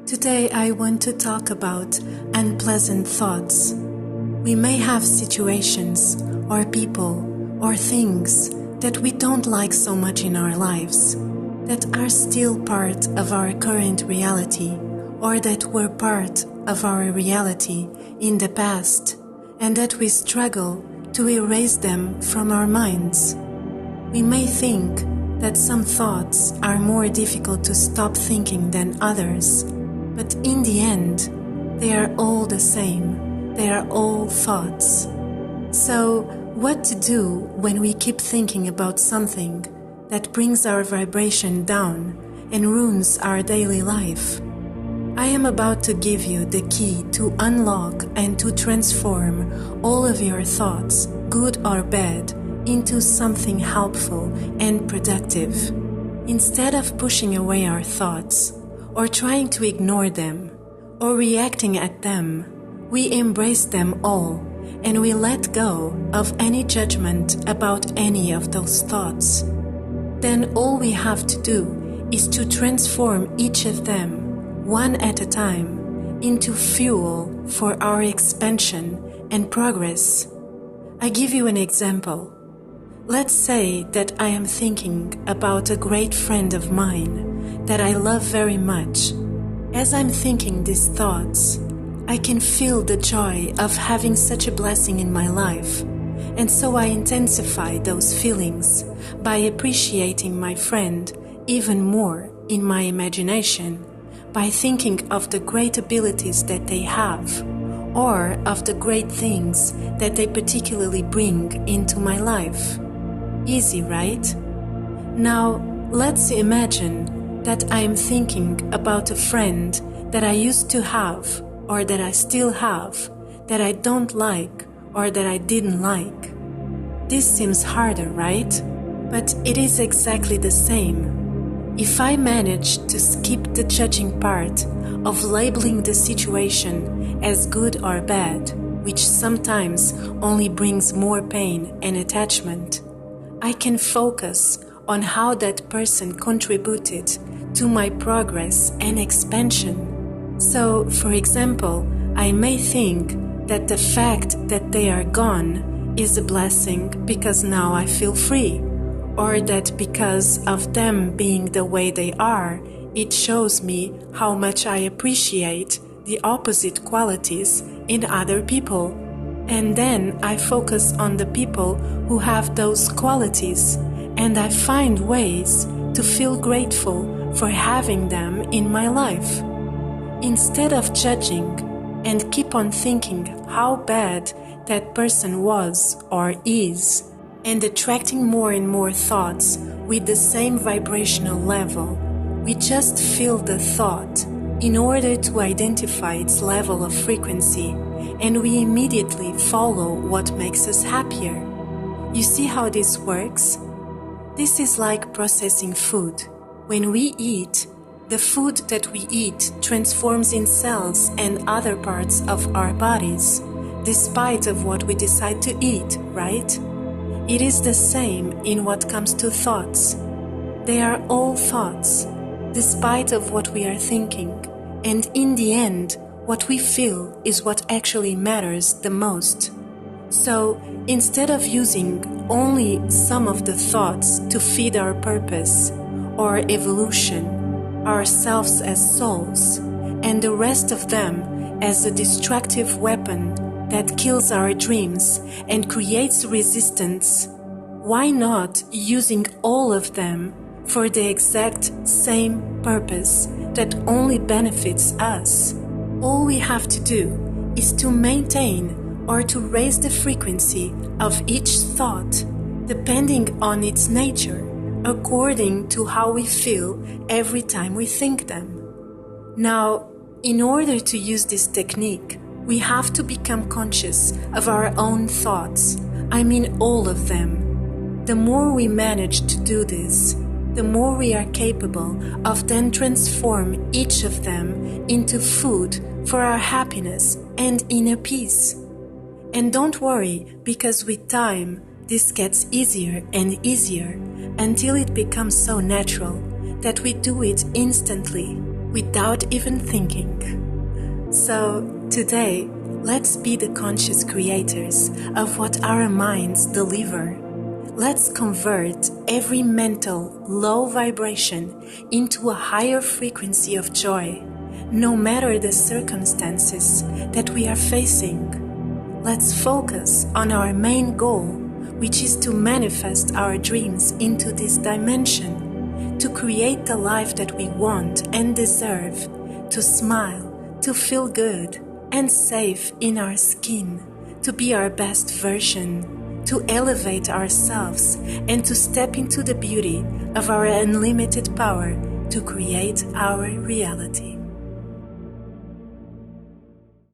Today I want to talk about unpleasant thoughts. We may have situations or people or things that we don't like so much in our lives, that are still part of our current reality or that were part of our reality in the past, and that we struggle to erase them from our minds. We may think that some thoughts are more difficult to stop thinking than others, but in the end, they are all the same. They are all thoughts. So, what to do when we keep thinking about something that brings our vibration down and ruins our daily life? I am about to give you the key to unlock and to transform all of your thoughts, good or bad, into something helpful and productive. Instead of pushing away our thoughts, or trying to ignore them, or reacting at them, we embrace them all, and we let go of any judgment about any of those thoughts. Then all we have to do is to transform each of them, one at a time, into fuel for our expansion and progress. I give you an example. Let's say that I am thinking about a great friend of mine that I love very much. As I'm thinking these thoughts, I can feel the joy of having such a blessing in my life, and so I intensify those feelings by appreciating my friend even more in my imagination, by thinking of the great abilities that they have, or of the great things that they particularly bring into my life. Easy, right? Now, let's imagine that I am thinking about a friend that I used to have, or that I still have, that I don't like, or that I didn't like. This seems harder, right? But it is exactly the same. If I manage to skip the judging part of labeling the situation as good or bad, which sometimes only brings more pain and attachment, I can focus on how that person contributed to my progress and expansion. So, for example, I may think that the fact that they are gone is a blessing because now I feel free, or that because of them being the way they are, it shows me how much I appreciate the opposite qualities in other people. And then I focus on the people who have those qualities, and I find ways to feel grateful for having them in my life. Instead of judging and keep on thinking how bad that person was or is, and attracting more and more thoughts with the same vibrational level, we just feel the thought in order to identify its level of frequency, and we immediately follow what makes us happier. You see how this works? This is like processing food. When we eat, the food that we eat transforms in cells and other parts of our bodies, despite of what we decide to eat, right? It is the same in what comes to thoughts. They are all thoughts, despite of what we are thinking, and in the end, what we feel is what actually matters the most. So, instead of using only some of the thoughts to feed our purpose or evolution, ourselves as souls, and the rest of them as a destructive weapon that kills our dreams and creates resistance, why not using all of them for the exact same purpose that only benefits us? All we have to do is to maintain or to raise the frequency of each thought, depending on its nature, according to how we feel every time we think them. Now, in order to use this technique, we have to become conscious of our own thoughts. I mean all of them. The more we manage to do this, the more we are capable of then transform each of them into food for our happiness and inner peace. And don't worry, because with time, this gets easier and easier until it becomes so natural that we do it instantly without even thinking. So, today, let's be the conscious creators of what our minds deliver. Let's convert every mental low vibration into a higher frequency of joy, no matter the circumstances that we are facing. Let's focus on our main goal, which is to manifest our dreams into this dimension, to create the life that we want and deserve, to smile, to feel good and safe in our skin, to be our best version, to elevate ourselves and to step into the beauty of our unlimited power to create our reality.